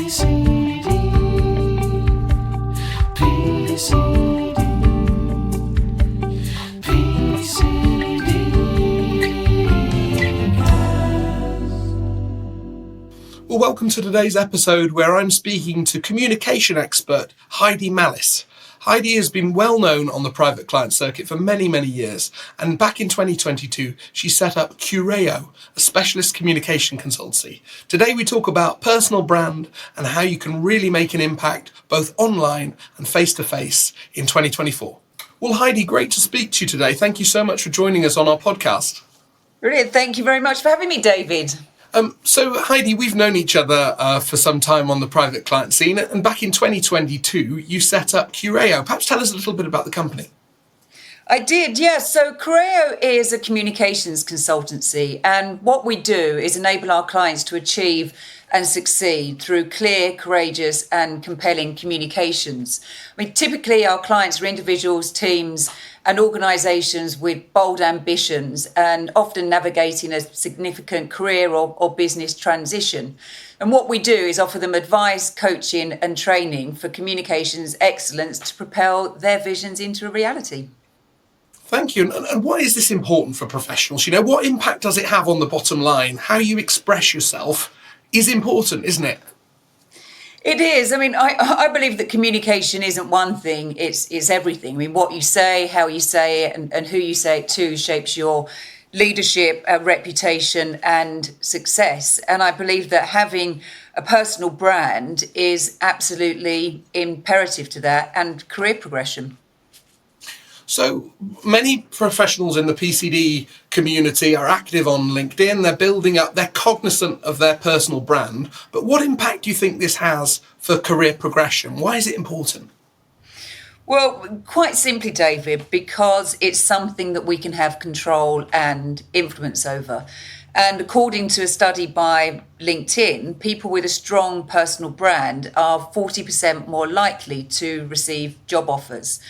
PCD, PCD, PCDcast. Well, welcome to today's episode where I'm speaking to communication expert Heidi Mallace. Heidi has been well known on the private client circuit for many, many years, and back in 2022, she set up Curayio, a specialist communication consultancy. Today we talk about personal brand and how you can really make an impact both online and face-to-face in 2024. Well, Heidi, great to speak to you today. Thank you so much for joining us on our podcast. Brilliant. Thank you very much for having me, David. So Heidi, we've known each other for some time on the private client scene, and back in 2022, you set up Curayio. Perhaps tell us a little bit about the company. I did, yes. So Curayio is a communications consultancy, and what we do is enable our clients to achieve and succeed through clear, courageous and compelling communications. I mean, typically our clients are individuals, teams and organisations with bold ambitions and often navigating a significant career or business transition. And what we do is offer them advice, coaching and training for communications excellence to propel their visions into a reality. Thank you. And why is this important for professionals? You know, what impact does it have on the bottom line? How you express yourself is important, isn't it? It is. I mean, I believe that communication isn't one thing, it's everything. I mean, what you say, how you say it, and who you say it to shapes your leadership, reputation and success. And I believe that having a personal brand is absolutely imperative to that and career progression. So many professionals in the PCD community are active on LinkedIn. They're building up, they're cognizant of their personal brand. But what impact do you think this has for career progression? Why is it important? Well, quite simply, David, because it's something that we can have control and influence over. And according to a study by LinkedIn, people with a strong personal brand are 40% more likely to receive job offers.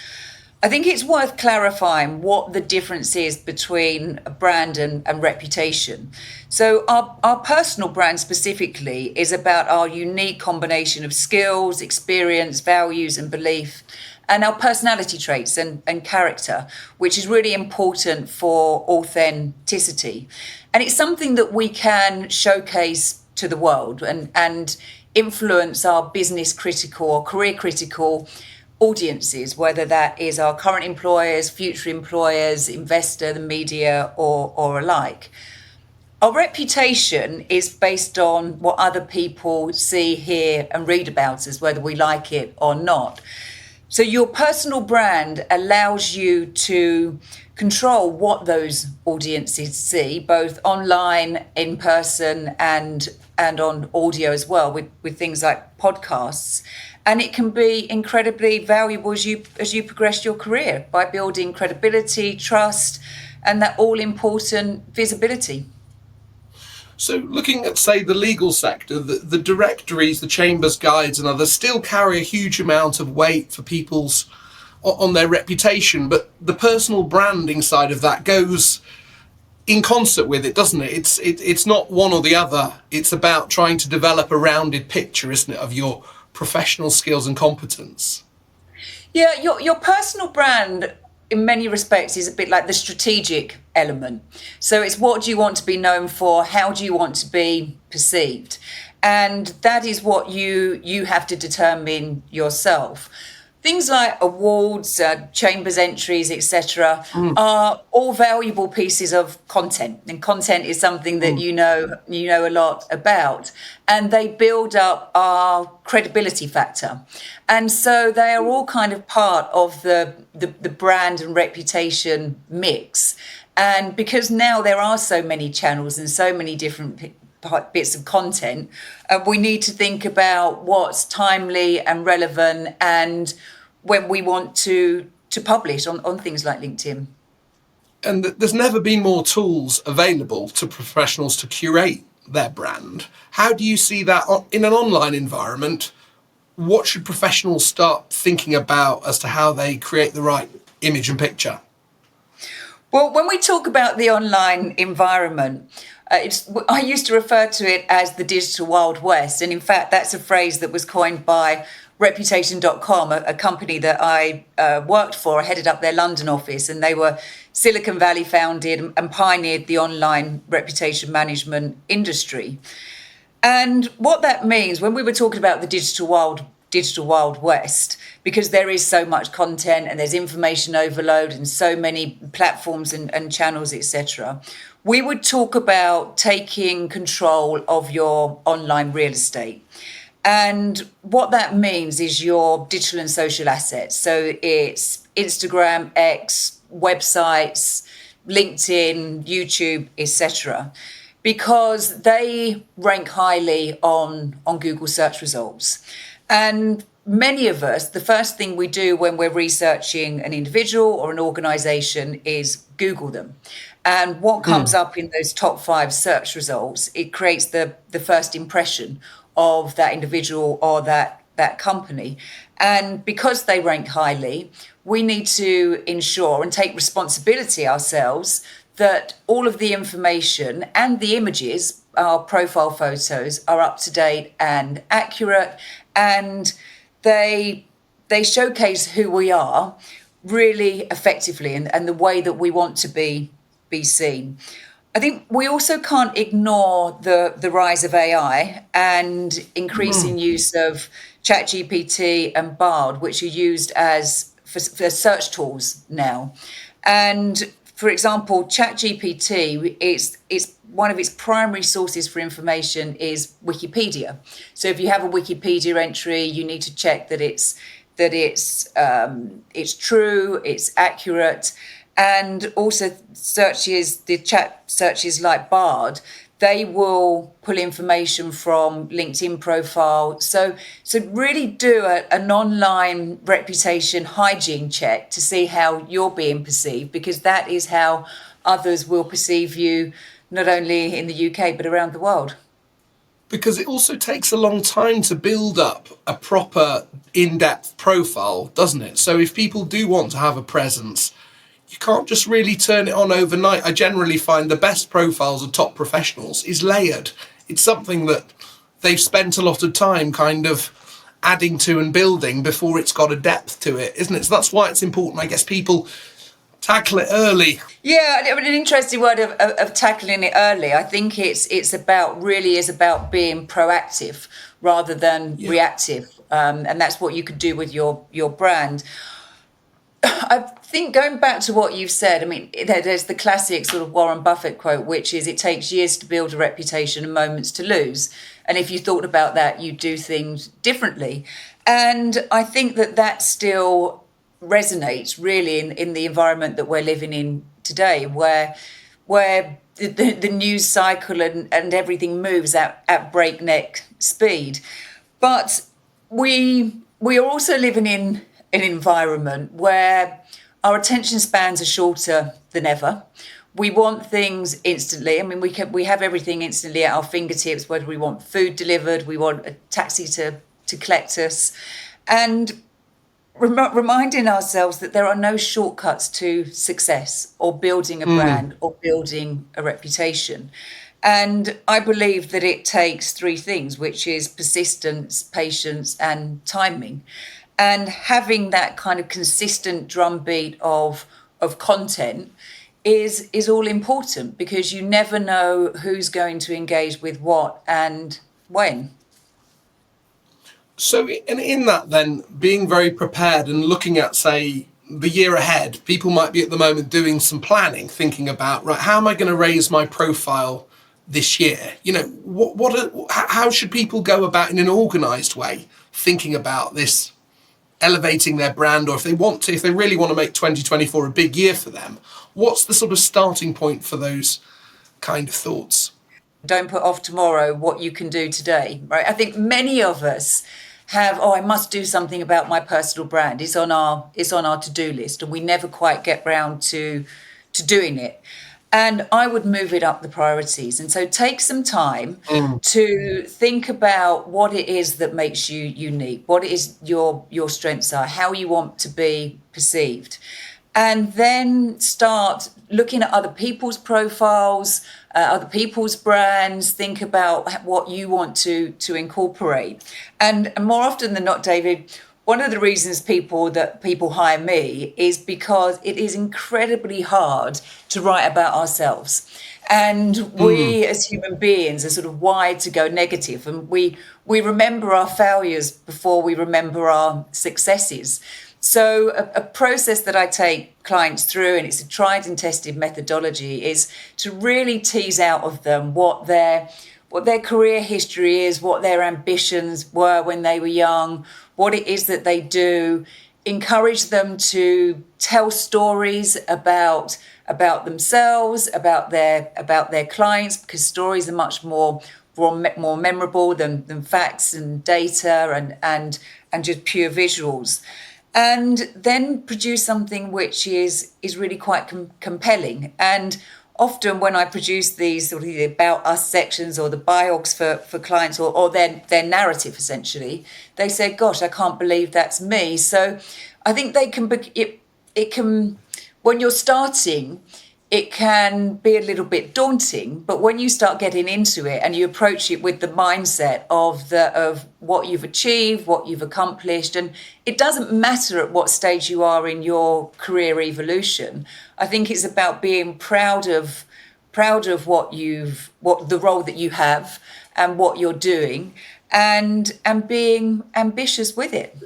I think it's worth clarifying what the difference is between a brand and reputation. So our personal brand specifically is about our unique combination of skills, experience, values and belief, and our personality traits and character, which is really important for authenticity. And it's something that we can showcase to the world and influence our business critical or career critical audiences, whether that is our current employers, future employers, investor, the media, or alike. Our reputation is based on what other people see, hear, and read about us, whether we like it or not. So your personal brand allows you to control what those audiences see, both online, in person, and on audio as well, with things like podcasts. And it can be incredibly valuable as you progress your career by building credibility, trust, and that all-important visibility. So looking at, say, the legal sector, the directories, the chambers guides and others still carry a huge amount of weight for people's on their reputation, but the personal branding side of that goes in concert with it, doesn't it? It's not one or the other. It's about trying to develop a rounded picture, isn't it, of your professional skills and competence. Yeah, your personal brand in many respects is a bit like the strategic element. So it's what do you want to be known for? How do you want to be perceived? And that is what you have to determine yourself. Things like awards, chambers entries, etc., are all valuable pieces of content, and content is something that you know a lot about, and they build up our credibility factor, and so they are all kind of part of the brand and reputation mix. And because now there are so many channels and so many different bits of content, we need to think about what's timely and relevant and when we want to publish on things like LinkedIn. And there's never been more tools available to professionals to curate their brand. How do you see that in an online environment? What should professionals start thinking about as to how they create the right image and picture? Well, when we talk about the online environment, I used to refer to it as the digital Wild West. And in fact, that's a phrase that was coined by Reputation.com, a company that I worked for. I headed up their London office, and they were Silicon Valley founded and pioneered the online reputation management industry. And what that means, when we were talking about the digital Wild West, because there is so much content and there's information overload and so many platforms and channels, etc., we would talk about taking control of your online real estate. And what that means is your digital and social assets. So it's Instagram, X, websites, LinkedIn, YouTube, etc., because they rank highly on Google search results. And many of us, the first thing we do when we're researching an individual or an organization is Google them. And what comes up in those top 5 search results, it creates the first impression of that individual or that company. And because they rank highly, we need to ensure and take responsibility ourselves that all of the information and the images, our profile photos, are up to date and accurate, and they showcase who we are really effectively and the way that we want to be seen. I think we also can't ignore the rise of AI and increasing use of ChatGPT and Bard, which are used as for search tools now. And for example, ChatGPT, it's one of its primary sources for information is Wikipedia. So if you have a Wikipedia entry, you need to check that it's true, it's accurate. And also the chat searches like Bard, they will pull information from LinkedIn profile. So really do an online reputation hygiene check to see how you're being perceived, because that is how others will perceive you, not only in the UK, but around the world. Because it also takes a long time to build up a proper in-depth profile, doesn't it? So if people do want to have a presence, you can't just really turn it on overnight. I generally find the best profiles of top professionals is layered. It's something that they've spent a lot of time kind of adding to and building before it's got a depth to it, isn't it? So that's why it's important, I guess, people tackle it early. Yeah, I mean, an interesting word of tackling it early. I think it's about being proactive rather than reactive, and that's what you could do with your brand. I think going back to what you've said, I mean, there's the classic sort of Warren Buffett quote, which is, it takes years to build a reputation and moments to lose. And if you thought about that, you'd do things differently. And I think that still resonates really in the environment that we're living in today, where the news cycle and everything moves at breakneck speed. But we are also living in an environment where our attention spans are shorter than ever. We want things instantly. I mean, we have everything instantly at our fingertips, whether we want food delivered, we want a taxi to collect us. And reminding ourselves that there are no shortcuts to success or building a brand or building a reputation. And I believe that it takes 3 things, which is persistence, patience, and timing. And having that kind of consistent drumbeat of content is all important, because you never know who's going to engage with what and when. So in that then, being very prepared and looking at, say, the year ahead, people might be at the moment doing some planning, thinking about, right, how am I going to raise my profile this year? You know, how should people go about in an organised way thinking about this, elevating their brand, or if they really want to make 2024 a big year for them, what's the sort of starting point for those kind of thoughts? Don't put off tomorrow what you can do today, right? I think many of us have, I must do something about my personal brand. It's on our to-do list, and we never quite get round to doing it. And I would move it up the priorities. And so take some time to think about what it is that makes you unique, what it is your strengths are, how you want to be perceived. And then start looking at other people's profiles, other people's brands, think about what you want to incorporate. And more often than not, David, one of the reasons people hire me is because it is incredibly hard to write about ourselves. And we as human beings are sort of wired to go negative, and we remember our failures before we remember our successes. So a process that I take clients through, and it's a tried and tested methodology, is to really tease out of them what their career history is, what their ambitions were when they were young, what it is that they do, encourage them to tell stories about themselves, about their clients, because stories are much more memorable than facts and data and just pure visuals. And then produce something which is really quite compelling. And often when I produce these sort of the about us sections or the biogs for clients or their narrative, essentially, they say, gosh, I can't believe that's me. So I think it can, when you're starting, it can be a little bit daunting, but when you start getting into it and you approach it with the mindset of what you've achieved, what you've accomplished, and it doesn't matter at what stage you are in your career evolution. I think it's about being proud of what the role that you have and what you're doing, and being ambitious with it.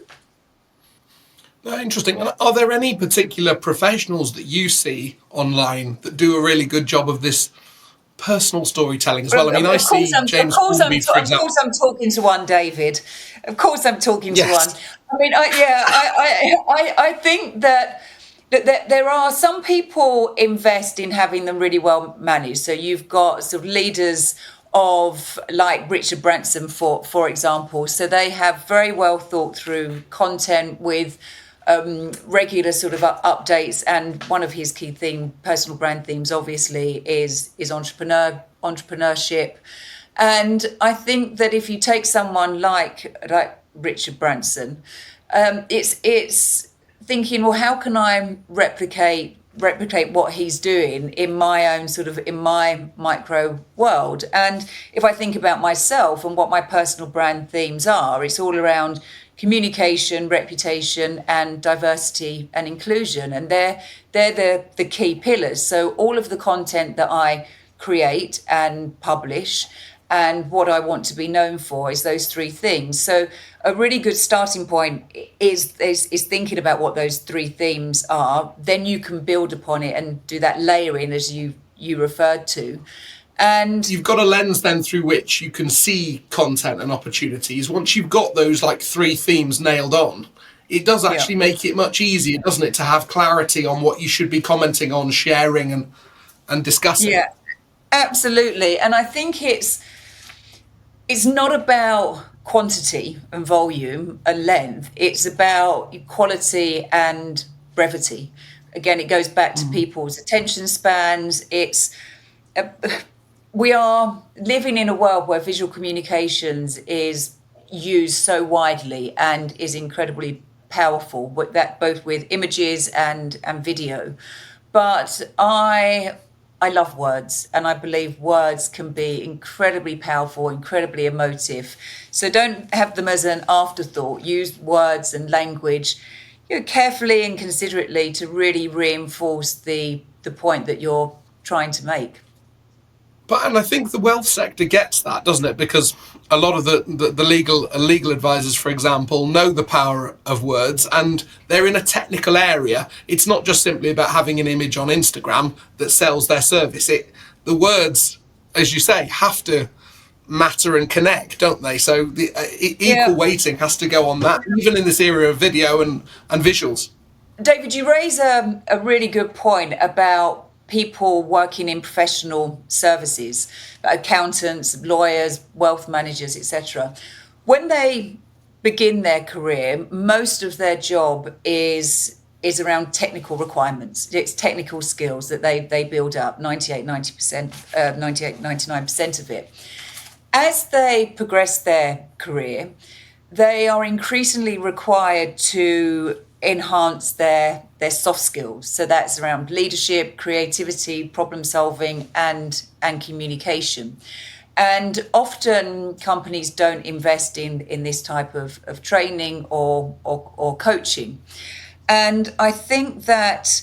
Interesting. And are there any particular professionals that you see online that do a really good job of this personal storytelling as well? I mean, I see James Coolby, for example. Of course I'm talking to one, David. Of course I'm talking to one. I mean, I think that there are some people invest in having them really well managed. So you've got sort of leaders of like Richard Branson, for example. So they have very well thought through content with regular sort of updates, and one of his key personal brand themes, obviously, is entrepreneurship. And I think that if you take someone like Richard Branson, it's thinking, well, how can I replicate what he's doing in my micro world? And if I think about myself and what my personal brand themes are, it's all around communication, reputation, and diversity and inclusion. And they're the key pillars. So all of the content that I create and publish and what I want to be known for is those three things. So a really good starting point is thinking about what those three themes are. Then you can build upon it and do that layering, as you referred to. And you've got a lens then through which you can see content and opportunities. Once you've got those like three themes nailed on, it does actually make it much easier, doesn't it, to have clarity on what you should be commenting on, sharing and discussing. Yeah, absolutely. And I think it's not about quantity and volume and length. It's about quality and brevity. Again, it goes back to people's attention spans. We are living in a world where visual communications is used so widely and is incredibly powerful, both with images and video. But I love words, and I believe words can be incredibly powerful, incredibly emotive. So don't have them as an afterthought. Use words and language carefully and considerately to really reinforce the point that you're trying to make. And I think the wealth sector gets that, doesn't it? Because a lot of the legal advisors, for example, know the power of words, and they're in a technical area. It's not just simply about having an image on Instagram that sells their service. The words, as you say, have to matter and connect, don't they? So the equal weighting has to go on that, even in this area of video and visuals. David, you raise a really good point about people working in professional services, accountants, lawyers, wealth managers, etc. When they begin their career, most of their job is around technical requirements. It's technical skills that they build up, 99% of it. As they progress their career, they are increasingly required to enhance their soft skills. So that's around leadership, creativity, problem solving, and communication. And often companies don't invest in this type of training or coaching. And I think that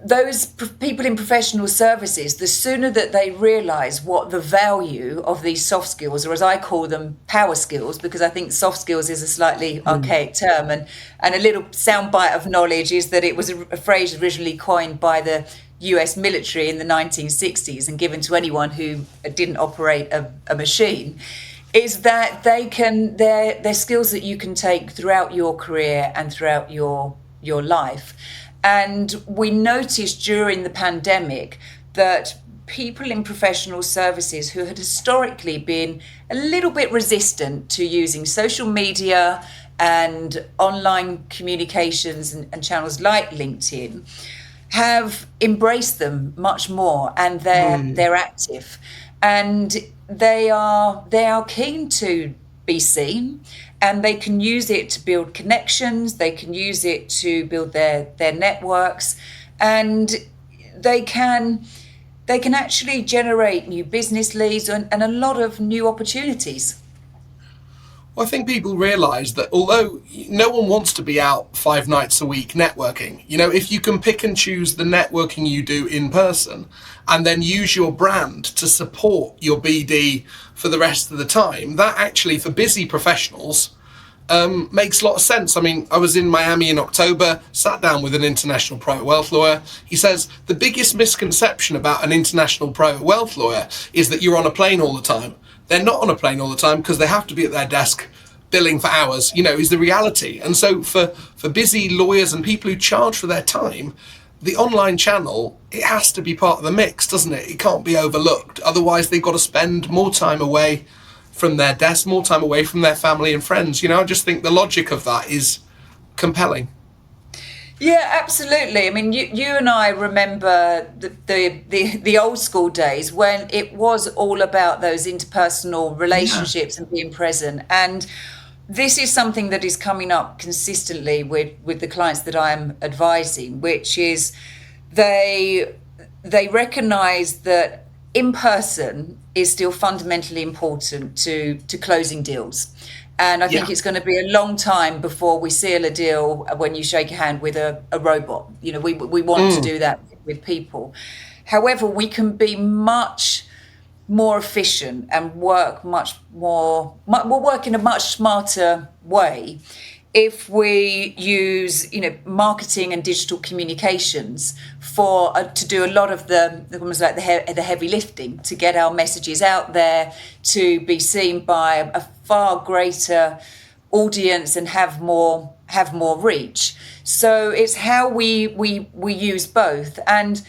those people in professional services, the sooner that they realise what the value of these soft skills, or as I call them, power skills, because I think soft skills is a slightly archaic term, and a little soundbite of knowledge is that it was a phrase originally coined by the US military in the 1960s and given to anyone who didn't operate a machine, is that they're skills that you can take throughout your career and throughout your life. And we noticed during the pandemic that people in professional services who had historically been a little bit resistant to using social media and online communications and channels like LinkedIn have embraced them much more, and they're active, and they are keen to be seen, and they can use it to build connections, they can use it to build their networks, and they can actually generate new business leads and a lot of new opportunities. Well, I think people realise that although no one wants to be out 5 nights a week networking, if you can pick and choose the networking you do in person and then use your brand to support your BD for the rest of the time, that actually, for busy professionals, makes a lot of sense. I mean, I was in Miami in October, sat down with an international private wealth lawyer. He says the biggest misconception about an international private wealth lawyer is that you're on a plane all the time. They're not on a plane all the time because they have to be at their desk billing for hours, is the reality. And so for busy lawyers and people who charge for their time, the online channel, it has to be part of the mix, doesn't it? It can't be overlooked. Otherwise, they've got to spend more time away from their desk, more time away from their family and friends. I just think the logic of that is compelling. Yeah, absolutely. I mean, you and I remember the old school days when it was all about those interpersonal relationships and being present. And this is something that is coming up consistently with the clients that I'm advising, which is they recognise that in person is still fundamentally important to closing deals. And I think it's going to be a long time before we seal a deal when you shake a hand with a robot. We want to do that with people. However, we can be much more efficient and work we'll work in a much smarter way if we use marketing and digital communications to do a lot of the heavy lifting, to get our messages out there, to be seen by a far greater audience and have more reach. So it's how we use both. And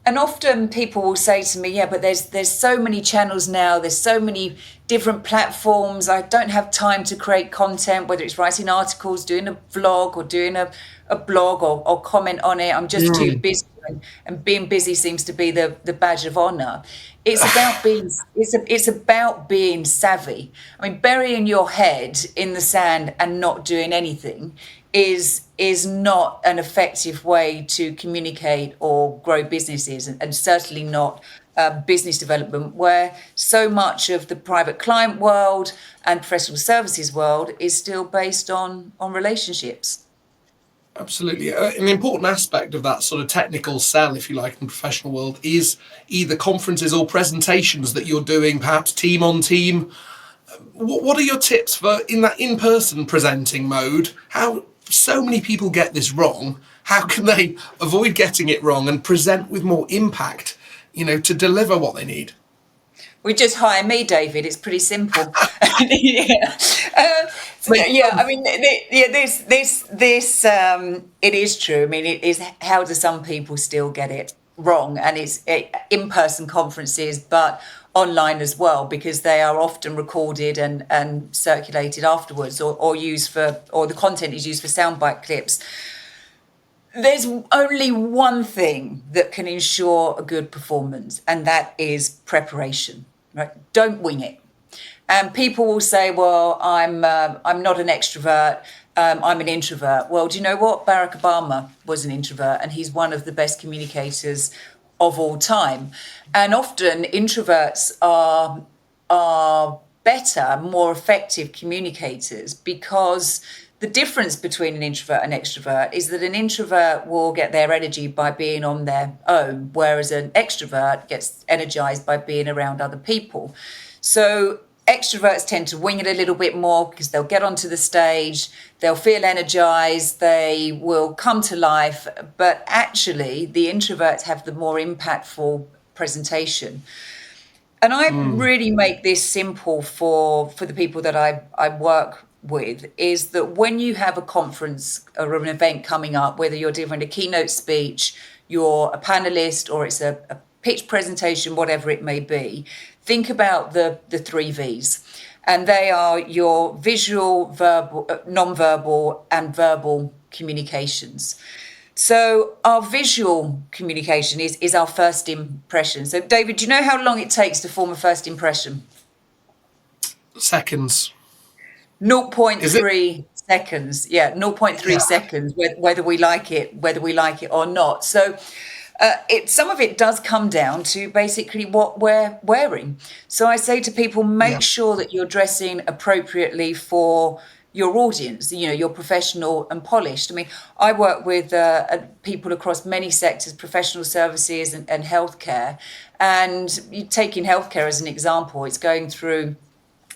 often people will say to me, yeah, but there's so many channels now, there's so many different platforms, I don't have time to create content, whether it's writing articles, doing a vlog or doing a blog or comment on it, I'm just too busy, and being busy seems to be the badge of honor. It's about being savvy. I mean, burying your head in the sand and not doing anything is not an effective way to communicate or grow businesses, and certainly not business development, where so much of the private client world and professional services world is still based on relationships. Absolutely. An important aspect of that sort of technical sell, if you like, in the professional world is either conferences or presentations that you're doing, perhaps team on team. What are your tips for in that in-person presenting mode? How so many people get this wrong. How can they avoid getting it wrong and present with more impact, to deliver what they need? We just hire me, David. It's pretty simple. It is true. I mean, it is. How do some people still get it wrong? And it's in-person conferences, but online as well, because they are often recorded and circulated afterwards, or the content is used for soundbite clips. There's only one thing that can ensure a good performance, and that is preparation. Right? Don't wing it. And people will say, "Well, I'm not an extrovert, I'm an introvert. Well, do you know what? Barack Obama was an introvert, and he's one of the best communicators of all time. And often introverts are better, more effective communicators, because the difference between an introvert and extrovert is that an introvert will get their energy by being on their own, whereas an extrovert gets energized by being around other people. So extroverts tend to wing it a little bit more because they'll get onto the stage, they'll feel energized, they will come to life. But actually, the introverts have the more impactful presentation. And I really make this simple for the people that I work with, is that when you have a conference or an event coming up, whether you're delivering a keynote speech, you're a panelist, or it's a pitch presentation, whatever it may be, think about the three V's. And they are your visual, verbal, non-verbal, and verbal communications. So our visual communication is our first impression. So David, do you know how long it takes to form a first impression? Seconds. Zero point 0.3 seconds. Yeah, 0.3 seconds, whether we like it or not. So some of it does come down to basically what we're wearing. So I say to people, make sure that you're dressing appropriately for your audience, you're professional and polished. I mean, I work with people across many sectors, professional services and healthcare. And taking healthcare as an example, it's going through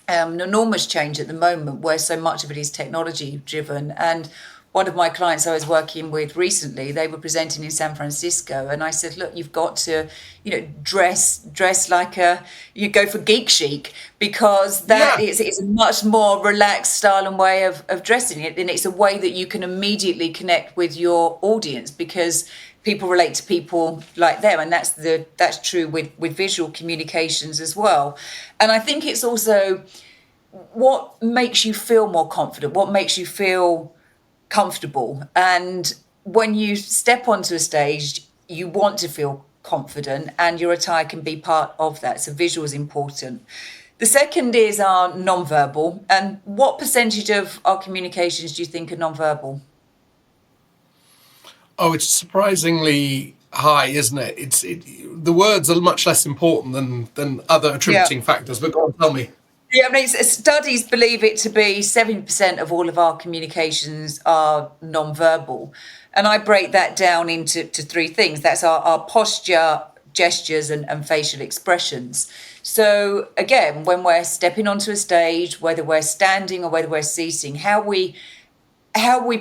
an enormous change at the moment, where so much of it is technology driven. And one of my clients I was working with recently, they were presenting in San Francisco, and I said, look, you've got to, dress like you go for geek chic, because it's a much more relaxed style and way of dressing it. And it's a way that you can immediately connect with your audience, because people relate to people like them. And that's true with visual communications as well. And I think it's also what makes you feel more confident, what makes you feel comfortable. And when you step onto a stage, you want to feel confident, and your attire can be part of that. So visual is important. The second is our non-verbal. And what percentage of our communications do you think are non-verbal? Oh, it's surprisingly high, isn't it? The words are much less important than other attributing factors. But go on, tell me. Yeah, I mean, studies believe it to be 70% of all of our communications are non-verbal. And I break that down into three things. That's our posture, gestures, and facial expressions. So again, when we're stepping onto a stage, whether we're standing or whether we're seating, how we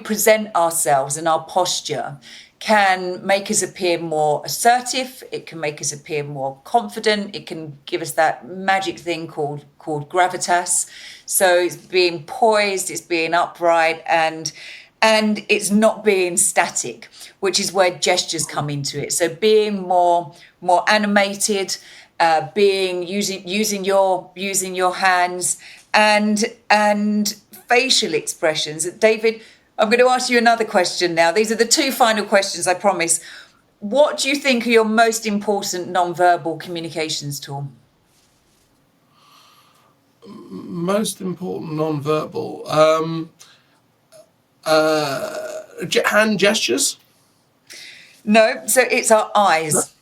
present ourselves and our posture can make us appear more assertive. It can make us appear more confident. It can give us that magic thing called gravitas. So it's being poised, it's being upright, and it's not being static, which is where gestures come into it. So being more animated, using your hands, and facial expressions. David, I'm going to ask you another question now. These are the two final questions, I promise. What do you think are your most important non-verbal communications tool? Most important non-verbal. Hand gestures? No, so it's our eyes.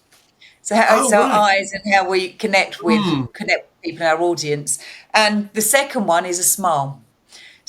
So it's our eyes and how we connect with people in our audience. And the second one is a smile.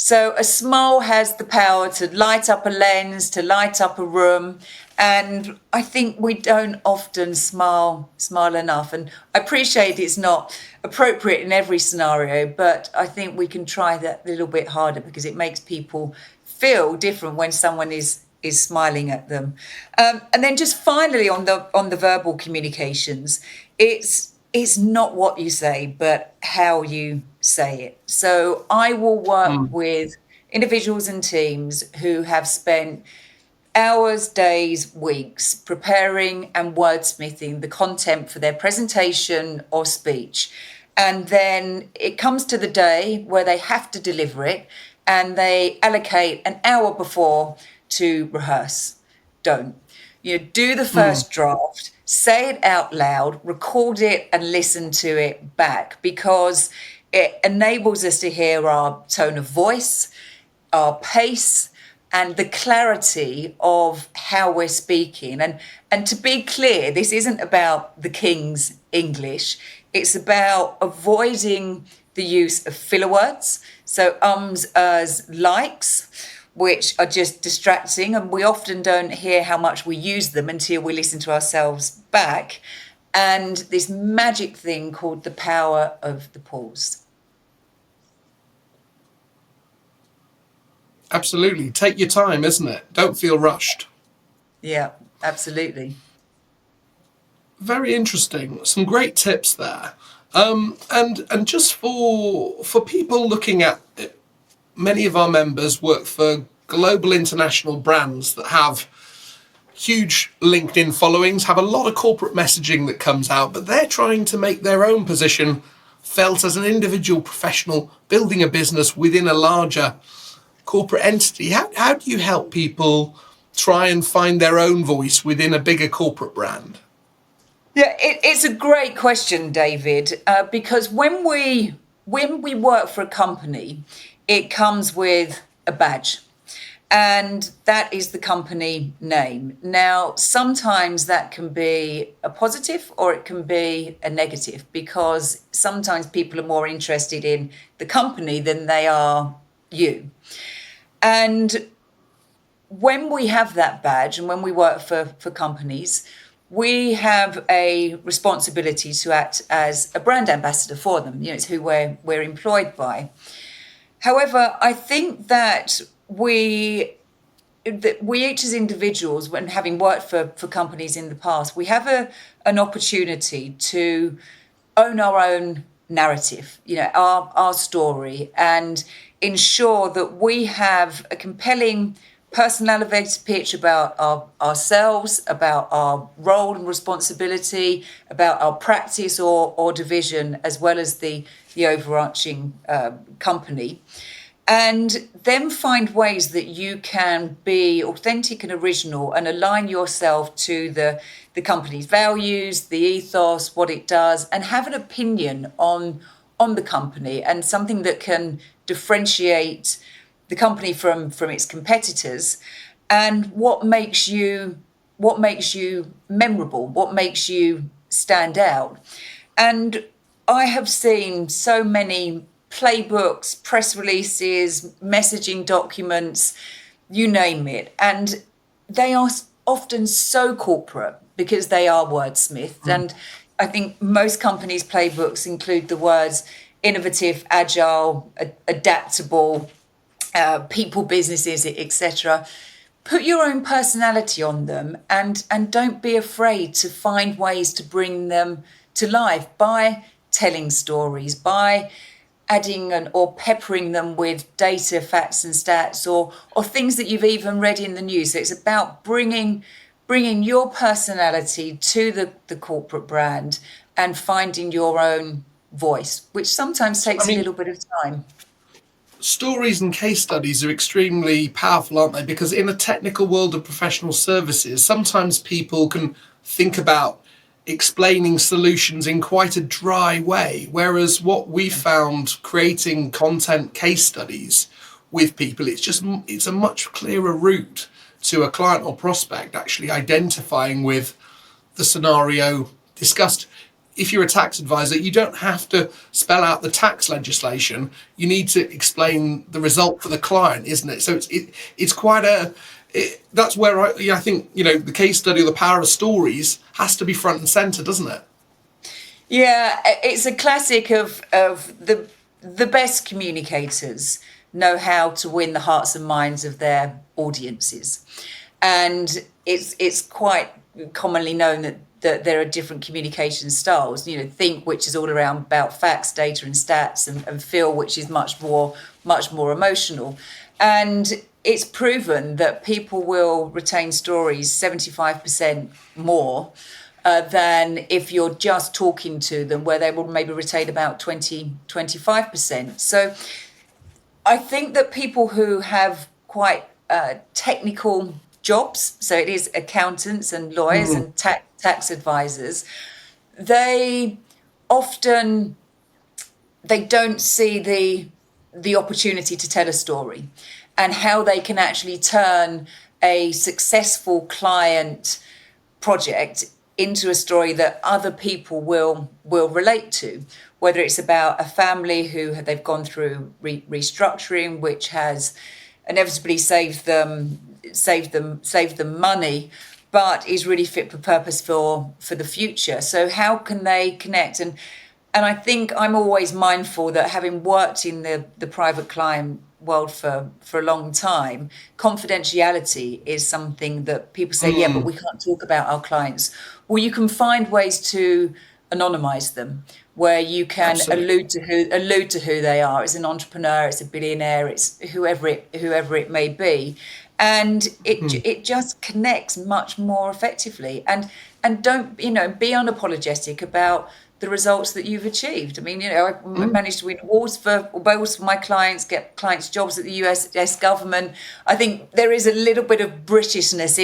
So a smile has the power to light up a lens, to light up a room. And I think we don't often smile enough. And I appreciate it's not appropriate in every scenario, but I think we can try that a little bit harder, because it makes people feel different when someone is smiling at them. And then just finally on the verbal communications, it's not what you say, but how you say it. So I will work with individuals and teams who have spent hours, days, weeks preparing and wordsmithing the content for their presentation or speech. And then it comes to the day where they have to deliver it, and they allocate an hour before to rehearse. Don't. Do the first draft, say it out loud, record it, and listen to it back, because it enables us to hear our tone of voice. our pace, and the clarity of how we're speaking. And to be clear, this isn't about the King's English. It's about avoiding the use of filler words. So ums, ers, likes, which are just distracting. And we often don't hear how much we use them until we listen to ourselves back. And this magic thing called the power of the pause. Absolutely. Take your time, isn't it? Don't feel rushed. Yeah, absolutely. Very interesting. Some great tips there. And just for people looking at it, many of our members work for global international brands that have huge LinkedIn followings, have a lot of corporate messaging that comes out, but they're trying to make their own position felt as an individual professional building a business within a larger corporate entity. How do you help people try and find their own voice within a bigger corporate brand? Yeah, it's a great question, David, because when we work for a company, it comes with a badge, and that is the company name. Now, sometimes that can be a positive or it can be a negative, because sometimes people are more interested in the company than they are you. And when we have that badge and when we work for companies, we have a responsibility to act as a brand ambassador for them. You know, it's who we're employed by. However, I think that we each as individuals, when having worked for companies in the past, we have an opportunity to own our own narrative, you know, our story, and ensure that we have a compelling personal elevator pitch about ourselves, about our role and responsibility, about our practice or division, as well as the overarching company. And then find ways that you can be authentic and original and align yourself to the company's values, the ethos, what it does, and have an opinion on the company, and something that can differentiate the company from its competitors, and what makes you memorable, what makes you stand out. And I have seen so many playbooks, press releases, messaging documents, you name it. And they are often so corporate because they are wordsmithed. And I think most companies' playbooks include the words innovative, agile, adaptable, people, businesses, etc. Put your own personality on them, and don't be afraid to find ways to bring them to life by telling stories, by adding or peppering them with data, facts and stats, or things that you've even read in the news. So it's about bringing your personality to the corporate brand and finding your own voice, which sometimes takes a little bit of time. Stories and case studies are extremely powerful, aren't they? Because in a technical world of professional services, sometimes people can think about explaining solutions in quite a dry way. Whereas what we found creating content case studies with people, it's a much clearer route to a client or prospect actually identifying with the scenario discussed. If you're a tax advisor, you don't have to spell out the tax legislation. You need to explain the result for the client, isn't it? So it's quite that's where I think, you know, the case study or the power of stories has to be front and center, doesn't it? Yeah, it's a classic of the best communicators know how to win the hearts and minds of their audiences, and it's quite commonly known that there are different communication styles. You know, think, which is all around about facts, data, and stats, and feel, which is much more emotional. And it's proven that people will retain stories 75% more than if you're just talking to them, where they will maybe retain about 25%. So I think that people who have quite technical jobs, so it is accountants and lawyers and tax advisors, they don't see the opportunity to tell a story. and how they can actually turn a successful client project into a story that other people will relate to, whether it's about a family who they've gone through restructuring, which has inevitably saved them money, but is really fit for purpose for the future. So how can they connect? And I think I'm always mindful that, having worked in the private client world for a long time, confidentiality is something that people say, yeah, but we can't talk about our clients. Well, you can find ways to anonymize them, where you can allude to who they are. It's an entrepreneur, it's a billionaire, it's whoever it may be, and it just connects much more effectively. And don't be unapologetic about the results that you've achieved. I mean, I managed to win awards for my clients, get clients jobs at the US government. I think there is a little bit of Britishness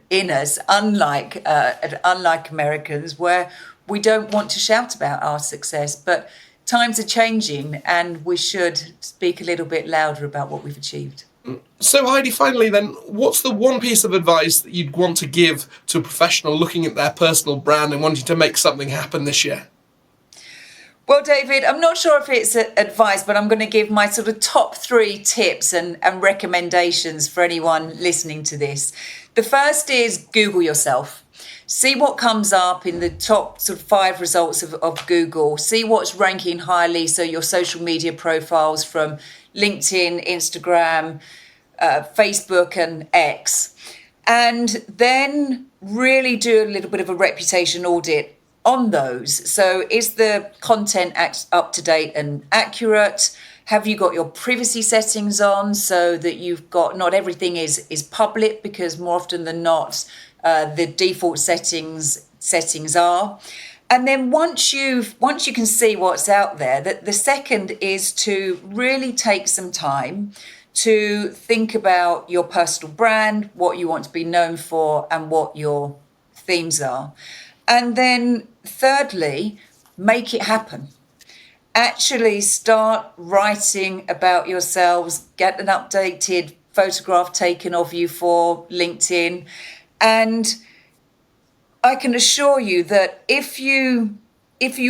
in us, unlike Americans, where we don't want to shout about our success. But times are changing, and we should speak a little bit louder about what we've achieved. So Heidi, finally then, what's the one piece of advice that you'd want to give to a professional looking at their personal brand and wanting to make something happen this year? Well, David, I'm not sure if it's advice, but I'm going to give my sort of top 3 tips and recommendations for anyone listening to this. The first is Google yourself. See what comes up in the top sort of 5 results of Google. See what's ranking highly, so your social media profiles from LinkedIn, Instagram, Facebook and X. And then really do a little bit of a reputation audit on those. So is the content up to date and accurate? Have you got your privacy settings on, so that you've got, not everything is public, because more often than not, the default settings are. And then once you can see what's out there, the second is to really take some time to think about your personal brand, what you want to be known for, and what your themes are. And then thirdly, make it happen. Actually start writing about yourselves, get an updated photograph taken of you for LinkedIn. And I can assure you that if you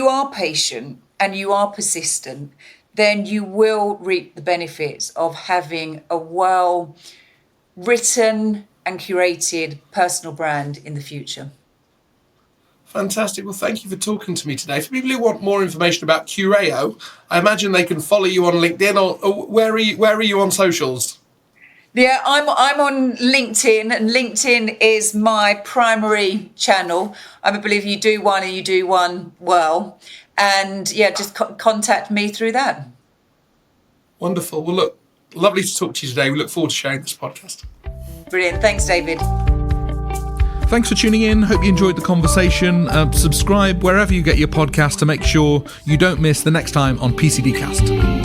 are patient and you are persistent, then you will reap the benefits of having a well-written and curated personal brand in the future. Fantastic. Well, thank you for talking to me today. For people who want more information about Curayio, I imagine they can follow you on LinkedIn, or where are you on socials? Yeah, I'm on LinkedIn, and LinkedIn is my primary channel. I believe you do one, and you do one well. And yeah, just contact me through that. Wonderful. Well, look, lovely to talk to you today. We look forward to sharing this podcast. Brilliant. Thanks, David. Thanks for tuning in. Hope you enjoyed the conversation. Subscribe wherever you get your podcast to make sure you don't miss the next time on PCDcast.